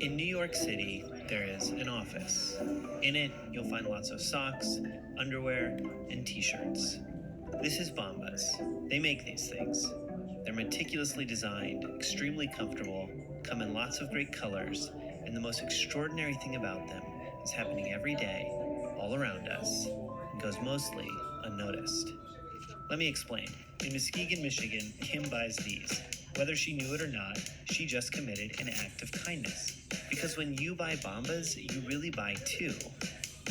In New York City, there is an office. In it, you'll find lots of socks, underwear, and t-shirts. This is Bombas. They make these things. They're meticulously designed, extremely comfortable, come in lots of great colors, and the most extraordinary thing about them is happening every day, all around us, and goes mostly unnoticed. Let me explain. In Muskegon, Michigan, Kim buys these. Whether she knew it or not, she just committed an act of kindness. Because when you buy Bombas, you really buy two.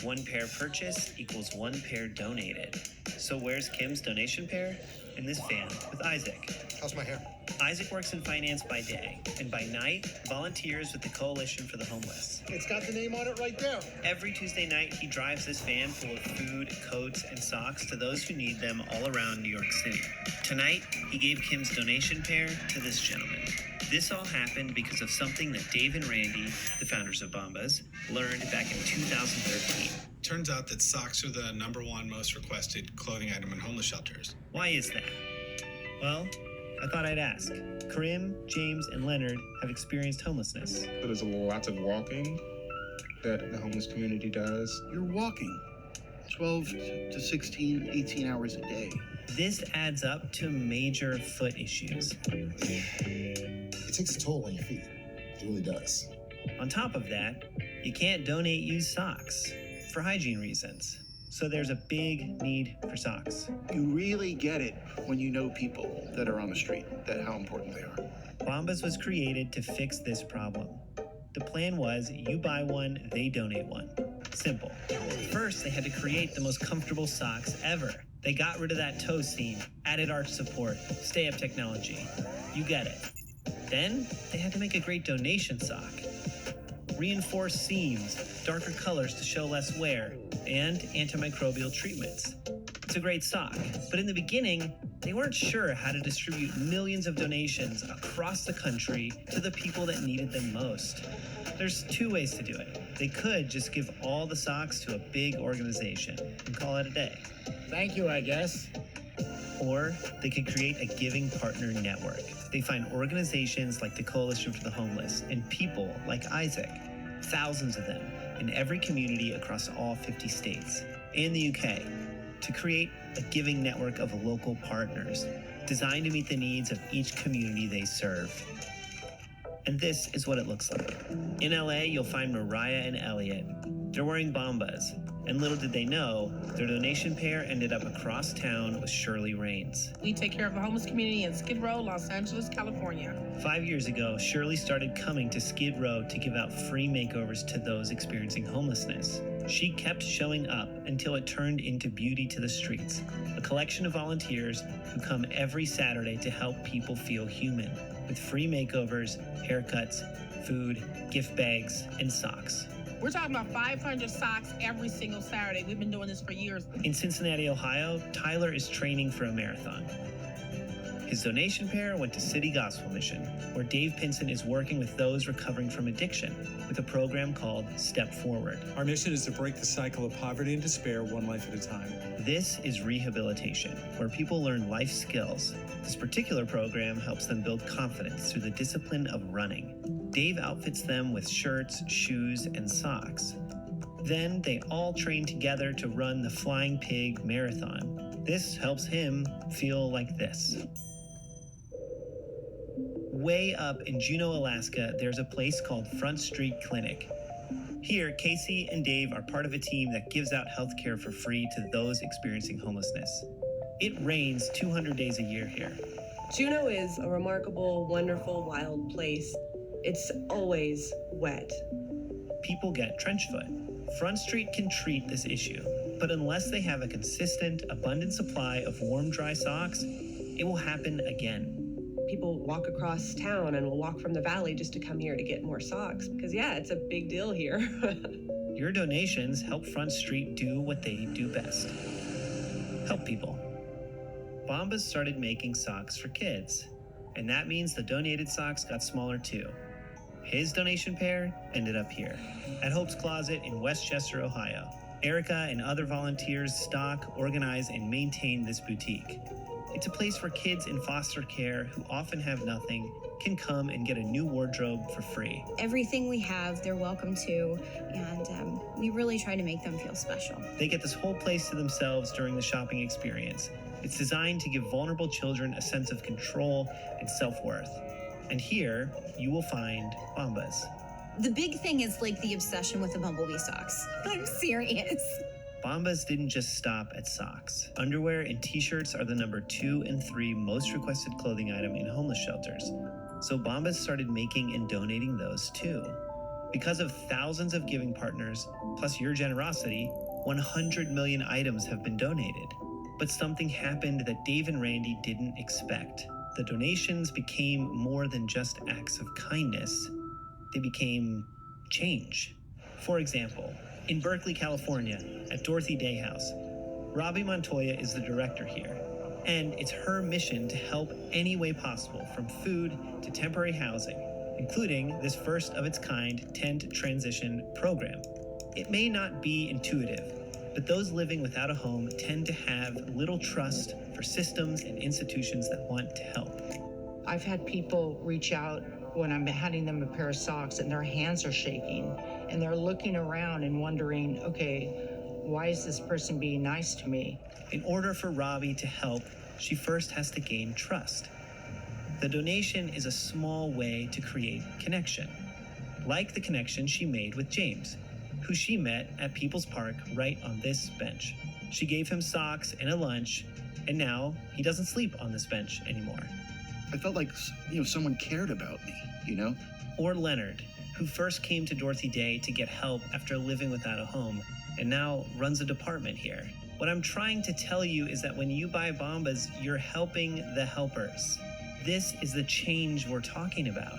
One pair purchased equals one pair donated. So where's Kim's donation pair? In this van with Isaac. How's my hair? Isaac works in finance by day, and by night, volunteers with the Coalition for the Homeless. It's got the name on it right there. Every Tuesday night, he drives this van full of food, coats, and socks to those who need them all around New York City. Tonight, he gave Kim's donation pair to this gentleman. This all happened because of something that Dave and Randy, the founders of Bombas, learned back in 2013. Turns out that socks are the #1 most requested clothing item in homeless shelters. Why is that? Well, I thought I'd ask. Karim, James, and Leonard have experienced homelessness. So there's lots of walking that the homeless community does. You're walking 12 to 16, 18 hours a day. This adds up to major foot issues. It takes a toll on your feet. It really does. On top of that, you can't donate used socks for hygiene reasons. So there's a big need for socks. You really get it when you know people that are on the street, that how important they are. Bombas was created to fix this problem. The plan was you buy one, they donate one. Simple. First, they had to create the most comfortable socks ever. They got rid of that toe seam, added arch support, stay-up technology. You get it. Then, they had to make a great donation sock. Reinforced seams, darker colors to show less wear, and antimicrobial treatments. It's a great sock, but in the beginning, they weren't sure how to distribute millions of donations across the country to the people that needed them most. There's two ways to do it. They could just give all the socks to a big organization and call it a day. Thank you, I guess. Or they could create a giving partner network. They find organizations like the Coalition for the Homeless and people like Isaac, thousands of them in every community across all 50 states and the UK, to create a giving network of local partners designed to meet the needs of each community they serve. And this is what it looks like. In LA, you'll find Mariah and Elliot. They're wearing Bombas, and little did they know, their donation pair ended up across town with Shirley Raines. We take care of the homeless community in Skid Row, Los Angeles, California. 5 years ago, Shirley started coming to Skid Row to give out free makeovers to those experiencing homelessness. She kept showing up until it turned into Beauty to the Streets, a collection of volunteers who come every Saturday to help people feel human, with free makeovers, haircuts, food, gift bags, and socks. We're talking about 500 socks every single Saturday. We've been doing this for years. In Cincinnati, Ohio, Tyler is training for a marathon. His donation pair went to City Gospel Mission, where Dave Pinson is working with those recovering from addiction with a program called Step Forward. Our mission is to break the cycle of poverty and despair one life at a time. This is rehabilitation, where people learn life skills. This particular program helps them build confidence through the discipline of running. Dave outfits them with shirts, shoes, and socks. Then they all train together to run the Flying Pig Marathon. This helps him feel like this. Way up in Juneau, Alaska, there's a place called Front Street Clinic. Here, Casey and Dave are part of a team that gives out healthcare for free to those experiencing homelessness. It rains 200 days a year here. Juneau is a remarkable, wonderful, wild place. It's always wet. People get trench foot. Front Street can treat this issue, but unless they have a consistent, abundant supply of warm, dry socks, it will happen again. People walk across town and will walk from the valley just to come here to get more socks. Because yeah, it's a big deal here. Your donations help Front Street do what they do best. Help people. Bombas started making socks for kids, and that means the donated socks got smaller too. His donation pair ended up here, at Hope's Closet in Westchester, Ohio. Erica and other volunteers stock, organize, and maintain this boutique. It's a place for kids in foster care who often have nothing can come and get a new wardrobe for free. Everything we have, they're welcome to, and we really try to make them feel special. They get this whole place to themselves during the shopping experience. It's designed to give vulnerable children a sense of control and self-worth. And here, you will find Bombas. The big thing is like the obsession with the bumblebee socks. I'm serious. Bombas didn't just stop at socks. Underwear and t-shirts are the number 2 and 3 most requested clothing item in homeless shelters. So Bombas started making and donating those too. Because of thousands of giving partners, plus your generosity, 100 million items have been donated. But something happened that Dave and Randy didn't expect. The donations became more than just acts of kindness. They became change. For example, in Berkeley, California, at Dorothy Day House, Robbie Montoya is the director here. And it's her mission to help any way possible, from food to temporary housing, including this first of its kind tent transition program. It may not be intuitive, but those living without a home tend to have little trust for systems and institutions that want to help. I've had people reach out when I'm handing them a pair of socks and their hands are shaking and they're looking around and wondering, okay, why is this person being nice to me? In order for Robbie to help, she first has to gain trust. The donation is a small way to create connection, like the connection she made with James, who she met at People's Park right on this bench. She gave him socks and a lunch, and now he doesn't sleep on this bench anymore. I felt like, someone cared about me, Or Leonard, who first came to Dorothy Day to get help after living without a home, and now runs a department here. What I'm trying to tell you is that when you buy Bombas, you're helping the helpers. This is the change we're talking about.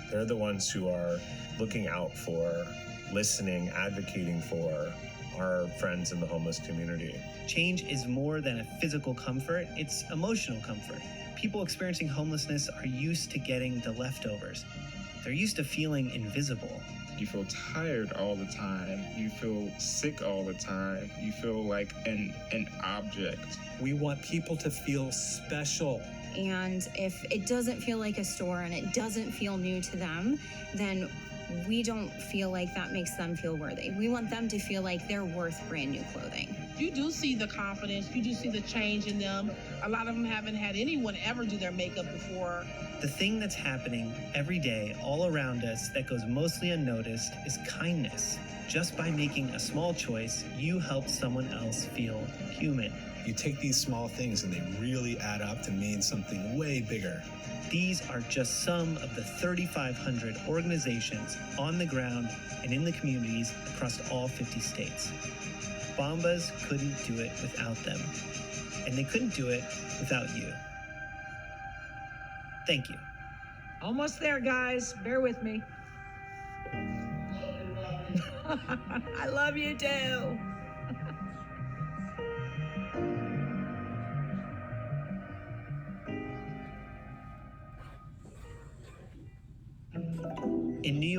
They're the ones who are looking out for, listening, advocating for our friends in the homeless community. Change is more than a physical comfort, it's emotional comfort. People experiencing homelessness are used to getting the leftovers. They're used to feeling invisible. You feel tired all the time. You feel sick all the time. You feel like an object. We want people to feel special. And if it doesn't feel like a store and it doesn't feel new to them, then we don't feel like that makes them feel worthy. We want them to feel like they're worth brand new clothing. You do see the confidence, you do see the change in them. A lot of them haven't had anyone ever do their makeup before. The thing that's happening every day all around us that goes mostly unnoticed is kindness. Just by making a small choice, you help someone else feel human. You take these small things and they really add up to mean something way bigger. These are just some of the 3,500 organizations on the ground and in the communities across all 50 states. Bombas couldn't do it without them, and they couldn't do it without you. Thank you. Almost there, guys. Bear with me. I love you too. In New York,